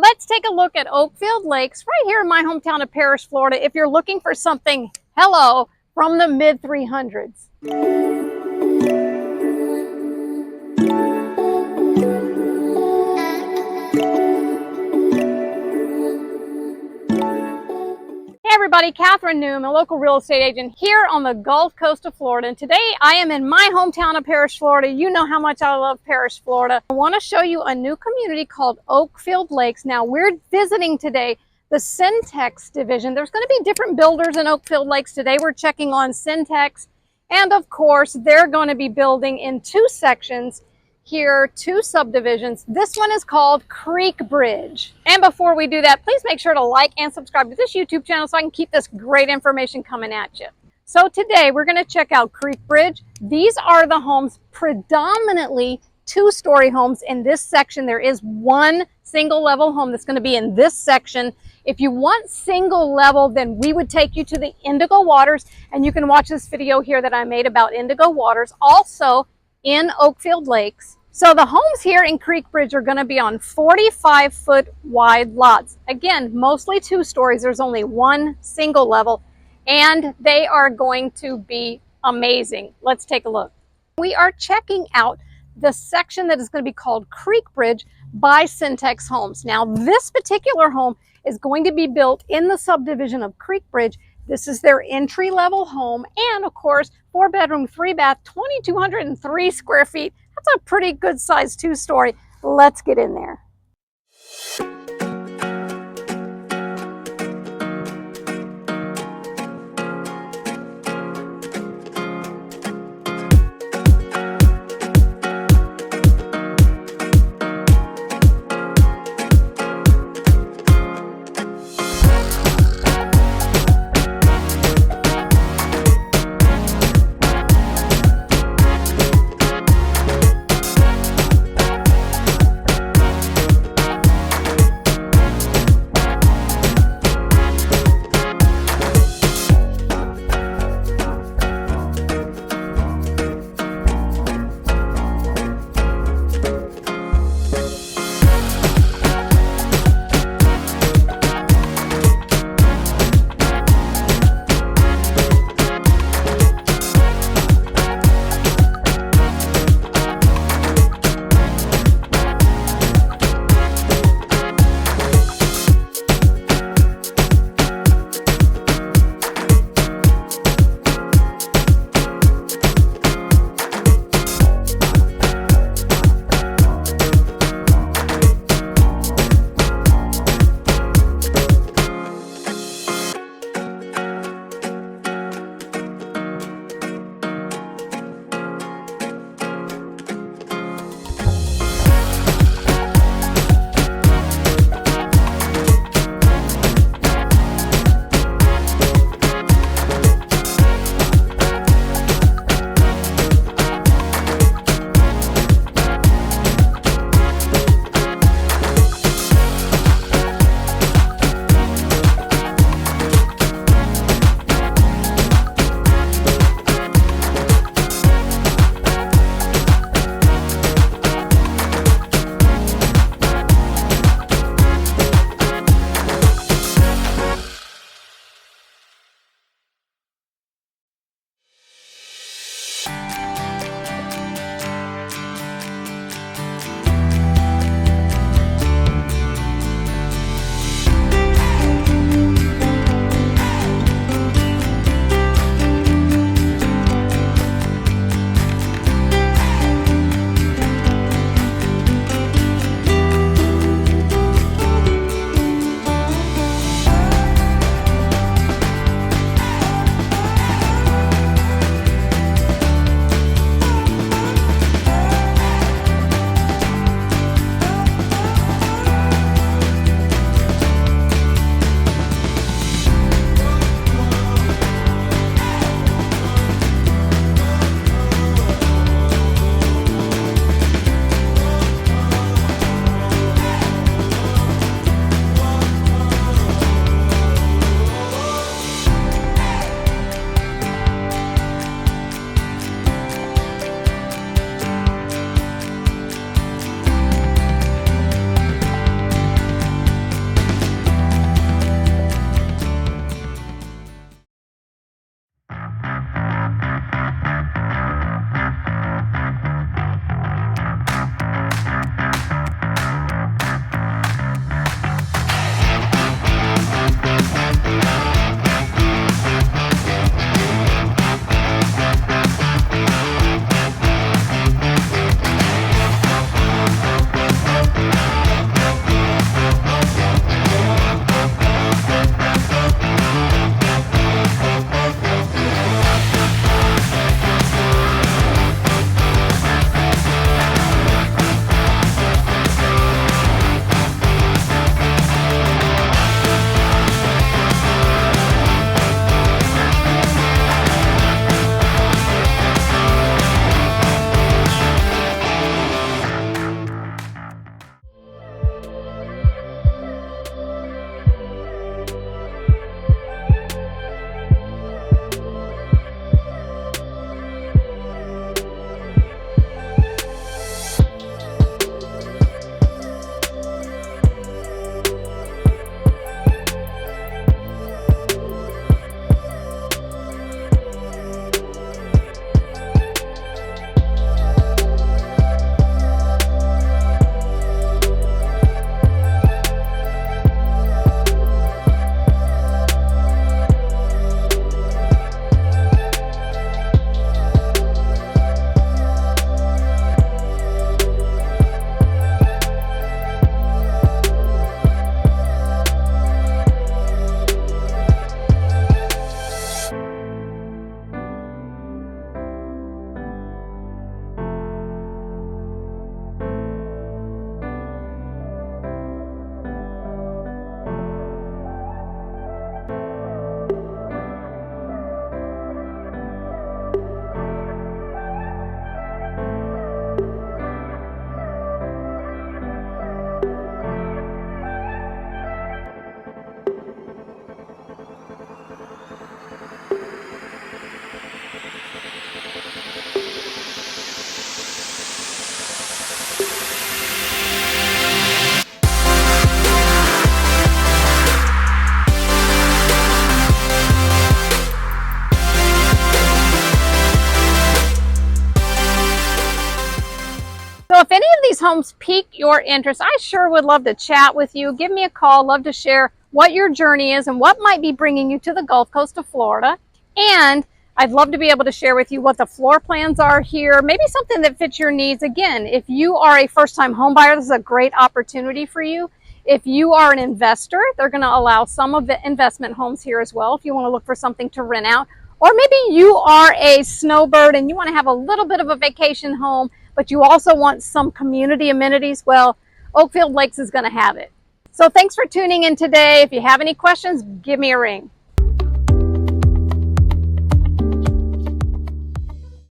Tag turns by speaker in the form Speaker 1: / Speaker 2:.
Speaker 1: Let's take a look at Oakfield Lakes right here in my hometown of Parrish, Florida, if you're looking for something, hello, from the mid 300s. Hey everybody, Catherine Noom, a local real estate agent here on the Gulf Coast of Florida. And today I am in my hometown of Parrish, Florida. You know how much I love Parrish, Florida. I want to show you a new community called Oakfield Lakes. Now we're visiting today the Centex division. There's going to be different builders in Oakfield Lakes today. We're checking on Centex. And of course, they're going to be building in two sections here, two subdivisions. This one is called Creekbridge. And before we do that, please make sure to like and subscribe to this YouTube channel so I can keep this great information coming at you. So today we're going to check out Creekbridge. These are the homes, predominantly two-story homes. In this section, there is one single level home that's going to be in this section. If you want single level, then we would take you to the Indigo Waters, and you can watch this video here that I made about Indigo Waters, also in Oakfield Lakes. So the homes here in Creekbridge are going to be on 45-foot wide lots. Again, mostly two stories. There's only one single level, and they are going to be amazing. Let's take a look. We are checking out the section that is going to be called Creekbridge by Centex Homes. Now, this particular home is going to be built in the subdivision of Creekbridge. This is their entry-level home, and of course, 4-bedroom, 3-bath, 2,203 square feet. That's a pretty good size two-story. Let's get in there. homes pique your interest, I sure would love to chat with you. Give me a call. Love to share what your journey is and what might be bringing you to the Gulf Coast of Florida. And I'd love to be able to share with you what the floor plans are here, maybe something that fits your needs. Again, if you are a first-time home buyer, this is a great opportunity for you. If you are an investor, they're going to allow some of the investment homes here as well if you want to look for something to rent out. Or maybe you are a snowbird and you want to have a little bit of a vacation home, but you also want some community amenities. Well, Oakfield Lakes is going to have it. So thanks for tuning in today. If you have any questions, give me a ring.